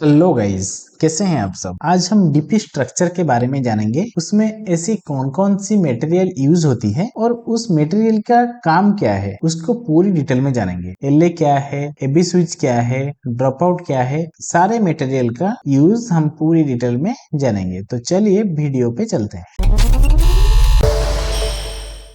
Hello guys, कैसे हैं आप सब। आज हम डीपी स्ट्रक्चर के बारे में जानेंगे। उसमें ऐसी कौन कौन सी मटेरियल यूज होती है और उस मटेरियल का काम क्या है, उसको पूरी डिटेल में जानेंगे। एलए क्या है, एबी स्विच क्या है, ड्रॉप आउट क्या है, सारे मटेरियल का यूज हम पूरी डिटेल में जानेंगे। तो चलिए वीडियो पे चलते हैं।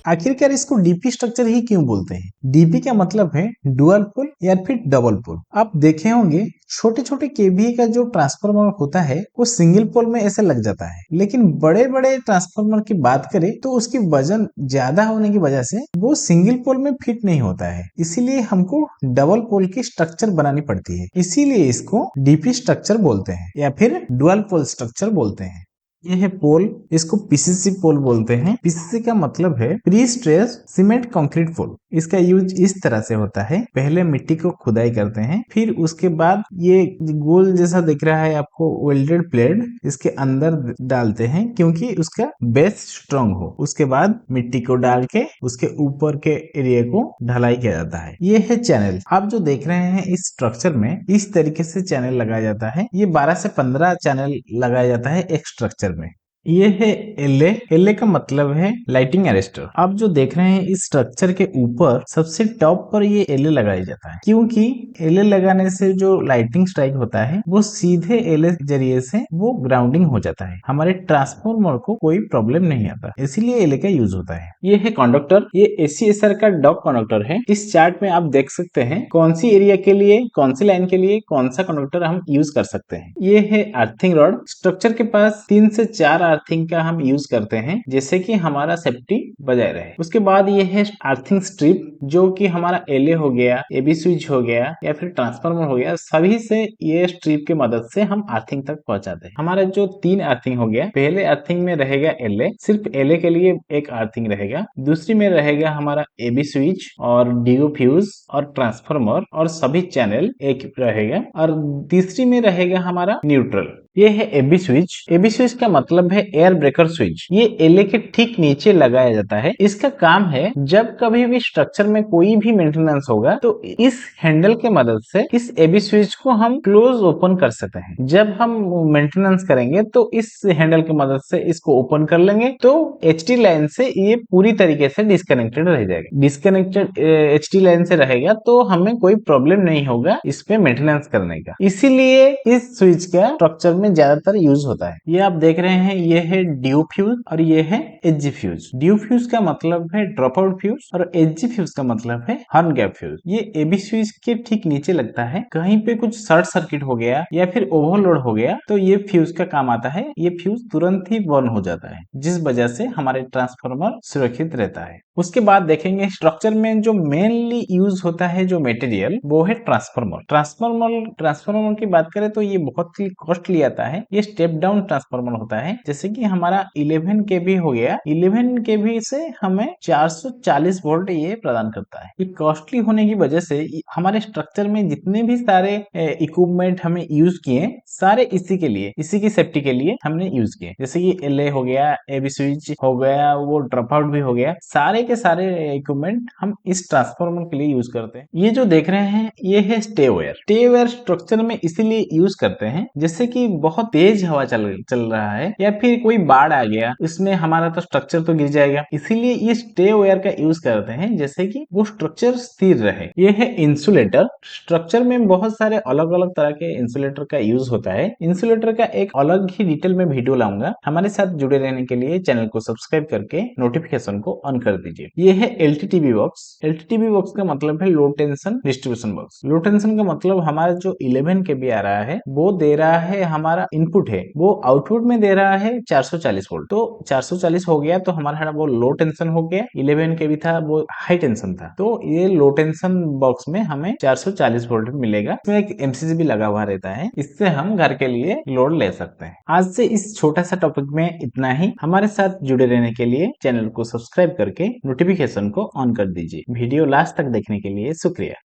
आखिरकार इसको डीपी स्ट्रक्चर ही क्यों बोलते हैं। डीपी का मतलब है डुअल पोल या फिर डबल पोल। आप देखे होंगे छोटे छोटे केवीए का जो ट्रांसफार्मर होता है वो सिंगल पोल में ऐसे लग जाता है, लेकिन बड़े बड़े ट्रांसफार्मर की बात करें तो उसकी वजन ज्यादा होने की वजह से वो सिंगल पोल में फिट नहीं होता है, इसीलिए हमको डबल पोल की स्ट्रक्चर बनानी पड़ती है। इसीलिए इसको डीपी स्ट्रक्चर बोलते हैं या फिर डुअल पोल स्ट्रक्चर बोलते हैं। ये है पोल, इसको पीसीसी पोल बोलते हैं। पीसीसी का मतलब है प्री स्ट्रेस सीमेंट कंक्रीट पोल। इसका यूज इस तरह से होता है, पहले मिट्टी को खुदाई करते हैं, फिर उसके बाद ये गोल जैसा दिख रहा है आपको वेल्डेड प्लेट इसके अंदर डालते हैं क्योंकि उसका बेस स्ट्रांग हो। उसके बाद मिट्टी को डाल के उसके ऊपर के एरिया को ढलाई किया जाता है। ये है चैनल, आप जो देख रहे हैं इस स्ट्रक्चर में इस तरीके से चैनल लगाया जाता है। ये 12 से 15 चैनल लगाया जाता है एक स्ट्रक्चर में। ये है एलए। एलए का मतलब है लाइटिंग अरेस्टर। आप जो देख रहे हैं इस स्ट्रक्चर के ऊपर सबसे टॉप पर ये एलए लगाया जाता है, क्योंकि एलए लगाने से जो लाइटिंग स्ट्राइक होता है वो सीधे एलए जरिए से वो ग्राउंडिंग हो जाता है। हमारे ट्रांसफॉर्मर को कोई प्रॉब्लम नहीं आता, इसीलिए एलए का यूज होता है। ये है कंडक्टर, ये एसीएसआर का डॉग कंडक्टर है। इस चार्ट में आप देख सकते हैं कौन सी एरिया के लिए, कौन सी लाइन के लिए कौन सा कंडक्टर हम यूज कर सकते हैं। ये है अर्थिंग रॉड। स्ट्रक्चर के पास 3 से 4 अर्थिंग का हम यूज करते हैं जैसे कि हमारा सेफ्टी बजाय रहे। उसके बाद ये है अर्थिंग स्ट्रिप, जो कि हमारा एलए हो गया, एबी स्विच हो गया या फिर ट्रांसफार्मर हो गया, सभी से ये स्ट्रिप की मदद से हम अर्थिंग तक पहुंचाते हैं। हमारा जो 3 अर्थिंग हो गया, पहले अर्थिंग में रहेगा एलए, सिर्फ एलए के लिए एक अर्थिंग रहेगा। दूसरी में रहेगा हमारा एबी स्विच और डीओ फ्यूज और ट्रांसफार्मर और सभी चैनल एक रहेगा, और तीसरी में रहेगा हमारा न्यूट्रल। ये है एबी स्विच। एबी स्विच का मतलब है एयर ब्रेकर स्विच। ये एलए के ठीक नीचे लगाया जाता है। इसका काम है जब कभी भी स्ट्रक्चर में कोई भी मेंटेनेंस होगा तो इस हैंडल के मदद से इस एबी स्विच को हम क्लोज ओपन कर सकते हैं। जब हम मेंटेनेंस करेंगे तो इस हैंडल की मदद से इसको ओपन कर लेंगे तो एचटी लाइन से ये पूरी तरीके से डिस्कनेक्टेड रह जाएगा। डिस्कनेक्टेड एचटी लाइन से रहेगा तो हमें कोई प्रॉब्लम नहीं होगा इस पे मेंटेनेंस करने का। इसीलिए इस स्विच का स्ट्रक्चर में ज्यादातर यूज होता है। ये आप देख रहे हैं, ये है ड्यू फ्यूज और ये है एचजी फ्यूज। ड्यू फ्यूज का मतलब है ड्रॉप आउट फ्यूज और एचजी फ्यूज का मतलब है हॉर्न गैप फ्यूज। ये एबी स्विच के ठीक नीचे लगता है। कहीं पे कुछ शॉर्ट सर्किट हो गया या फिर ओवरलोड हो गया तो ये फ्यूज का काम आता है। ये फ्यूज तुरंत ही बर्न हो जाता है, जिस वजह से हमारे ट्रांसफार्मर सुरक्षित रहता है। उसके बाद देखेंगे स्ट्रक्चर में जो मेनली यूज होता है जो मटेरियल, वो है ट्रांसफार्मर। ट्रांसफार्मर की बात करें तो ये बहुत ही कॉस्टली आता है। ये स्टेप डाउन ट्रांसफार्मर होता है, जैसे कि हमारा 11 केवी हो गया। 11 केवी से हमें 440 वोल्ट ये प्रदान करता है। ये कॉस्टली होने की वजह से हमारे स्ट्रक्चर में जितने भी सारे इक्विपमेंट हमें यूज किए, सारे इसी के लिए, इसी की सेफ्टी के लिए हमने यूज किए। जैसे कि एलए हो गया, एबी स्विच हो गया, वो ड्रॉप आउट भी हो गया, सारे के सारे इक्विपमेंट हम इस ट्रांसफार्मर के लिए यूज करते हैं। ये जो देख रहे हैं ये है stay wire. Stay wire structure में इसीलिए यूज करते हैं जैसे कि बहुत तेज हवा चल रहा है या फिर कोई बाढ़ आ गया, इसमें हमारा तो स्ट्रक्चर तो गिर जाएगा। इसीलिए ये स्टे वायर का यूज करते हैं जैसे कि वो स्ट्रक्चर स्थिर रहे। ये है इंसुलेटर। स्ट्रक्चर में बहुत सारे अलग अलग तरह के इंसुलेटर का यूज होता है। इंसुलेटर का एक अलग ही डिटेल में वीडियो लाऊंगा। हमारे साथ जुड़े रहने के लिए चैनल को सब्सक्राइब करके नोटिफिकेशन को ऑन कर दीजिए। ये है एलटीटीबी बॉक्स। एलटीटीबी बॉक्स का मतलब है लो टेंशन डिस्ट्रीब्यूशन बॉक्स। लो टेंशन का मतलब हमारा जो 11 केबी आ रहा है वो दे रहा है, हमारा इनपुट है वो आउटपुट में दे रहा है 440 वोल्ट। तो 440 हो गया तो हमारा वो लो टेंशन हो गया। 11 केबी था वो हाई टेंशन था, तो ये लो टेंशन बॉक्स में हमें 440 वोल्ट मिलेगा। इसमें एक एमसीसी भी लगा हुआ रहता है, इससे हम घर के लिए लोड ले सकते हैं। आज से इस छोटा सा टॉपिक में इतना ही। हमारे साथ जुड़े रहने के लिए चैनल को सब्सक्राइब करके नोटिफिकेशन को ऑन कर दीजिए। वीडियो लास्ट तक देखने के लिए शुक्रिया।